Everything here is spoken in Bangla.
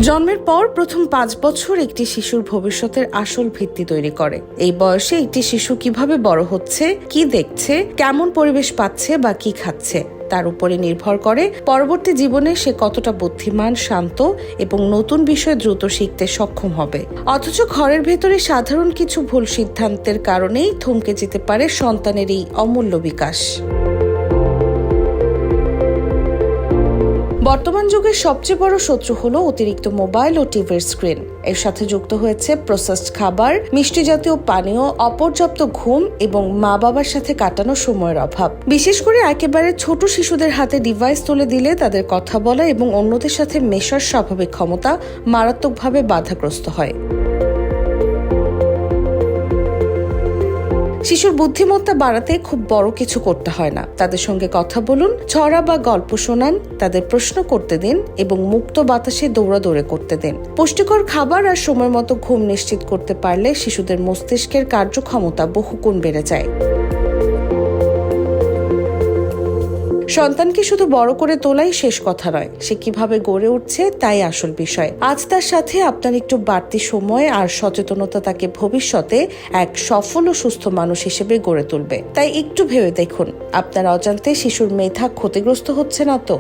জন্মের পর প্রথম 5 বছর একটি শিশুর ভবিষ্যতের আসল ভিত্তি তৈরি করে। এই বয়সে একটি শিশু কিভাবে বড় হচ্ছে, কি দেখছে, কেমন পরিবেশ পাচ্ছে বা কি খাচ্ছে তার উপরে নির্ভর করে পরবর্তী জীবনে সে কতটা বুদ্ধিমান, শান্ত এবং নতুন বিষয় দ্রুত শিখতে সক্ষম হবে। অথচ ঘরের ভেতরে সাধারণ কিছু ভুল সিদ্ধান্তের কারণেই থমকে যেতে পারে সন্তানের এই অমূল্য বিকাশ। বর্তমান যুগের সবচেয়ে বড় শত্রু হলো অতিরিক্ত মোবাইল ও টিভির স্ক্রিন। এর সাথে যুক্ত হয়েছে প্রসেসড খাবার, মিষ্টি জাতীয় পানীয়, অপর্যাপ্ত ঘুম এবং মা বাবার সাথে কাটানো সময়ের অভাব। বিশেষ করে একেবারে ছোট শিশুদের হাতে ডিভাইস তুলে দিলে তাদের কথা বলা এবং অন্যদের সাথে মেশার স্বাভাবিক ক্ষমতা মারাত্মকভাবে বাধাগ্রস্ত হয়। শিশুর বুদ্ধিমত্তা বাড়াতে খুব বড় কিছু করতে হয় না। তাদের সঙ্গে কথা বলুন, ছড়া বা গল্প শোনান, তাদের প্রশ্ন করতে দিন এবং মুক্ত বাতাসে দৌড়াদৌড়ি করতে দিন। পুষ্টিকর খাবার আর সময় মতো ঘুম নিশ্চিত করতে পারলে শিশুদের মস্তিষ্কের কার্যক্ষমতা বহুগুণ বেড়ে যায়। সন্তানকে শুধু বড় করে তোলাই শেষ কথা নয়, সে কিভাবে গড়ে উঠছে তাই আসল বিষয়। আজ তার সাথে আপনার একটু বাড়তি সময় আর সচেতনতা তাকে ভবিষ্যতে এক সফল ও সুস্থ মানুষ হিসেবে গড়ে তুলবে। তাই একটু ভেবে দেখুন, আপনার অজান্তে শিশুর মেধা ক্ষতিগ্রস্ত হচ্ছে না তো?